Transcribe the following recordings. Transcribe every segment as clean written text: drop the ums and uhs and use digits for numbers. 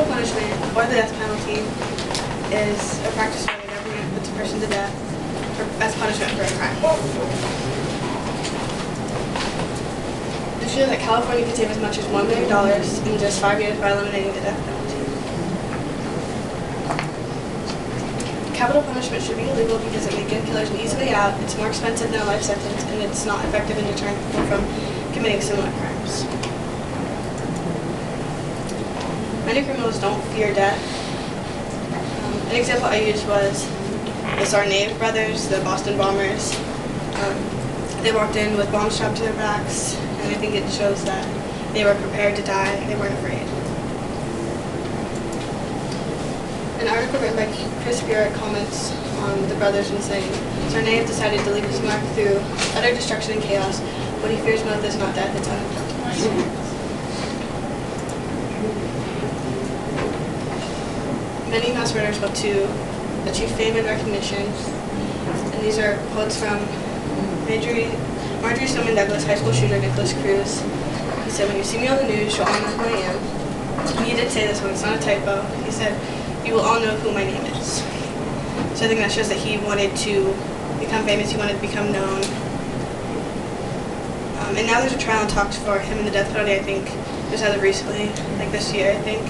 capital punishment, or the death penalty, is a practice where the government puts a person to death as punishment for a crime. Did you know that California could save as much as $1 million in just 5 years by eliminating the death penalty? Capital punishment should be illegal because it may give killers an easy way out, it's more expensive than a life sentence, and it's not effective in deterring people from committing similar crimes. Many criminals don't fear death. An example I used was the Sarnaev brothers, the Boston bombers. They walked in with bombs strapped to their backs, and I think it shows that they were prepared to die, they weren't afraid. An article written by Chris Burek comments on the brothers and saying, Sarnaev decided to leave his mark through utter destruction and chaos. What he fears most is not death, it's unimportant. Many mass murders hope to achieve fame and recognition, and these are quotes from Marjorie Stoneman Douglas high school shooter Nicholas Cruz. He said, "When you see me on the news, you'll all know who I am." And he did say this one, it's not a typo. He said, "You will all know who my name is." So I think that shows that he wanted to become famous, he wanted to become known. And now there's a trial in talks for him and the death penalty, I think, just as of recently, like this year, I think.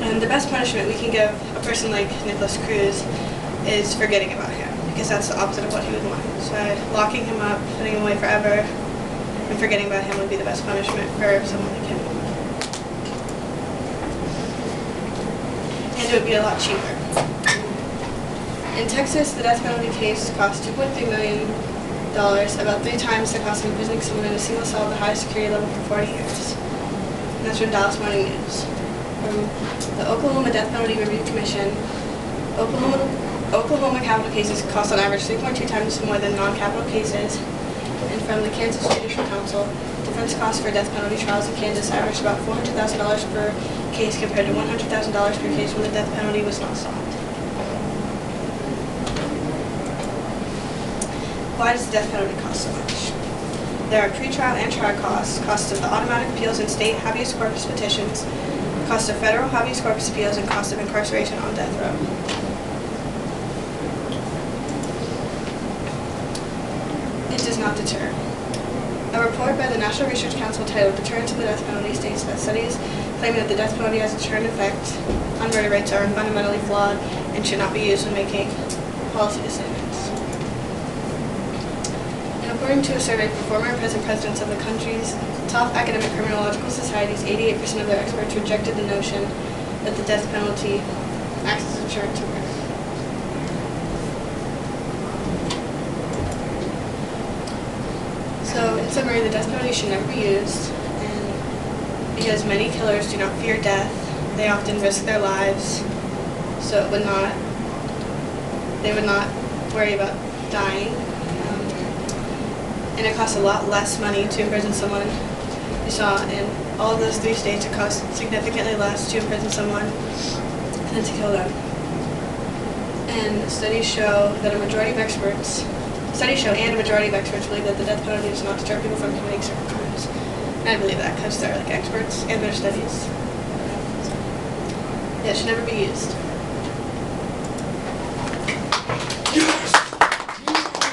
And the best punishment we can give a person like Nicholas Cruz is forgetting about him, because that's the opposite of what he would want. So locking him up, putting him away forever, and forgetting about him would be the best punishment for someone like him. And it would be a lot cheaper. In Texas, the death penalty case cost $2.3 million, about 3 times the cost of imprisoning someone in a single cell at the highest security level for 40 years. And that's from Dallas Morning News. From the Oklahoma Death Penalty Review Commission, Oklahoma capital cases cost on average 3.2 times more than non-capital cases. And from the Kansas Judicial Council, defense costs for death penalty trials in Kansas averaged about $400,000 per case compared to $100,000 per case when the death penalty was not sought. Why does the death penalty cost so much? There are pretrial and trial costs, costs of the automatic appeals and state habeas corpus petitions, cost of federal habeas corpus appeals, and cost of incarceration on death row. It does not deter. A report by the National Research Council titled Deterrence of the Death Penalty states that studies claiming that the death penalty has a deterrent effect on murder rates are fundamentally flawed and should not be used when making policy decisions. According to a survey from former and present presidents of the country's top academic criminological societies, 88% of their experts rejected the notion that the death penalty acts as a deterrent to murder. So, in summary, the death penalty should never be used, and because many killers do not fear death, they often risk their lives, so they would not worry about dying. And it costs a lot less money to imprison someone. You saw in all of those 3 states it costs significantly less to imprison someone than to kill them. And studies show and a majority of experts believe that the death penalty does not deter people from committing certain crimes. And I believe that because they're like experts and their studies. Yeah, it should never be used.